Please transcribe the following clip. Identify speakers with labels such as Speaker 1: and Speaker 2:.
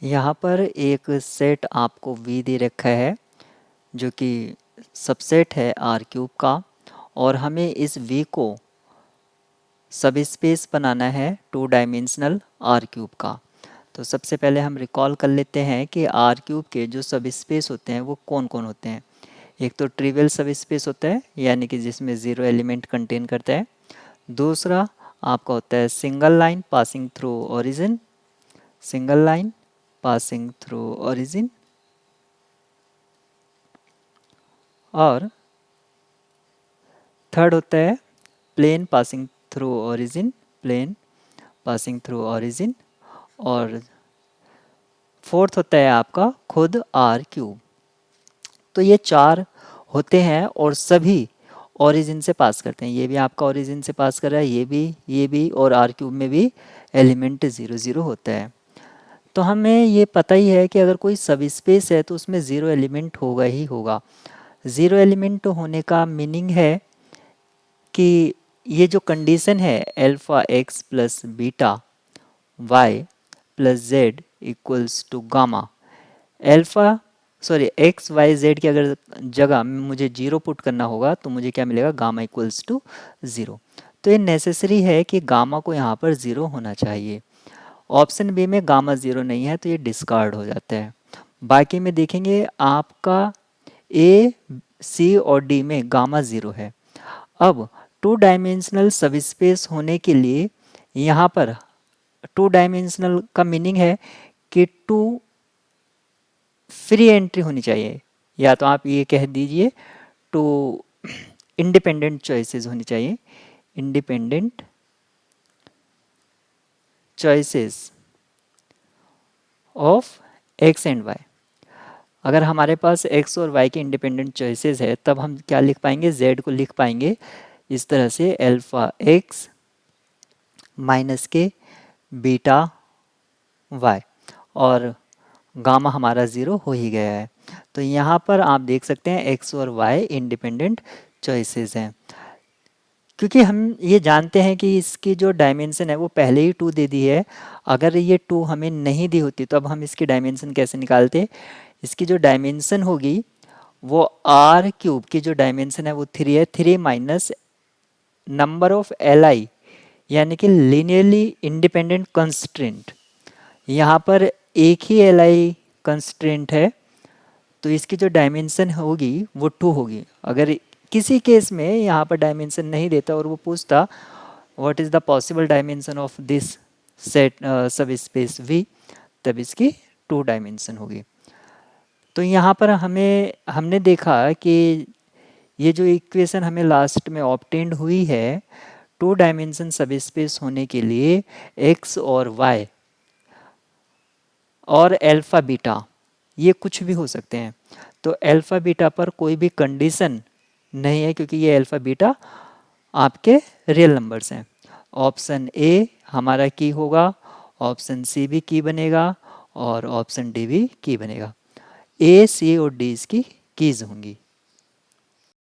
Speaker 1: यहाँ पर एक सेट आपको वी दे रखा है जो कि सबसेट है आर क्यूब का, और हमें इस वी को सब स्पेस बनाना है टू डायमेंशनल आर क्यूब का। तो सबसे पहले हम रिकॉल कर लेते हैं कि आर क्यूब के जो सब स्पेस होते हैं वो कौन कौन होते हैं। एक तो ट्रिवियल सब स्पेस होता है, यानी कि जिसमें ज़ीरो एलिमेंट कंटेन करता है। दूसरा आपका होता है single line passing through origin, single line passing through origin. और थर्ड होता है plane passing through origin, plane passing through origin. और फोर्थ होता है आपका खुद आर क्यूब। तो ये चार होते हैं और सभी ओरिजिन से पास करते हैं। ये भी आपका ओरिजिन से पास कर रहा है, ये भी और आर क्यूब में भी एलिमेंट 0 0 होता है। तो हमें ये पता ही है कि अगर कोई सब स्पेस है तो उसमें ज़ीरो एलिमेंट होगा ही होगा। ज़ीरो एलिमेंट होने का मीनिंग है कि ये जो कंडीशन है alpha x plus beta y plus z equals to gamma, alpha sorry x y z की अगर जगह मुझे जीरो पुट करना होगा तो मुझे क्या मिलेगा, गामा इक्वल्स टू ज़ीरो। तो ये नेसेसरी है कि गामा को यहाँ पर ज़ीरो होना चाहिए। ऑप्शन बी में गामा ज़ीरो नहीं है तो ये डिस्कार्ड हो जाता है। बाकी में देखेंगे आपका ए सी और डी में गामा ज़ीरो है। अब टू डायमेंशनल सबस्पेस होने के लिए यहाँ पर टू डायमेंशनल का मीनिंग है कि टू फ्री एंट्री होनी चाहिए, या तो आप ये कह दीजिए टू इंडिपेंडेंट चॉइसेस होनी चाहिए, independent choices of x and y. अगर हमारे पास एक्स और वाई के इंडिपेंडेंट चॉइसेस है तब हम क्या लिख पाएंगे, जेड को लिख पाएंगे इस तरह से अल्फ़ा एक्स माइनस के बीटा वाई, और गामा हमारा ज़ीरो हो ही गया है। तो यहाँ पर आप देख सकते हैं एक्स और वाई इंडिपेंडेंट चॉइसेस हैं। क्योंकि हम ये जानते हैं कि इसकी जो डायमेंशन है वो पहले ही 2 दे दी है। अगर ये 2 हमें नहीं दी होती तो अब हम इसकी डायमेंशन कैसे निकालते। इसकी जो डायमेंशन होगी वो आर क्यूब की जो डायमेंशन है वो 3 है, 3 minus number of L I, यानी कि लीनियरली इंडिपेंडेंट कंस्ट्रेंट। यहाँ पर एक ही एल आई कंस्ट्रेंट है तो इसकी जो डायमेंशन होगी वो 2 होगी। अगर किसी केस में यहाँ पर डायमेंशन नहीं देता और वो पूछता what is the possible dimension of this set सब स्पेस वी, तब इसकी 2 डायमेंशन होगी। तो यहाँ पर हमने देखा कि ये जो इक्वेशन हमें लास्ट में ऑब्टेन्ड हुई है, 2 डायमेंशन सब स्पेस होने के लिए एक्स और वाई और अल्फ़ा बीटा ये कुछ भी हो सकते हैं। तो अल्फ़ा बीटा पर कोई भी कंडीशन नहीं है क्योंकि ये अल्फ़ा बीटा आपके रियल नंबर्स हैं। ऑप्शन ए हमारा की होगा, ऑप्शन सी भी की बनेगा और ऑप्शन डी भी की बनेगा। ए सी और डी इसकी कीज होंगी।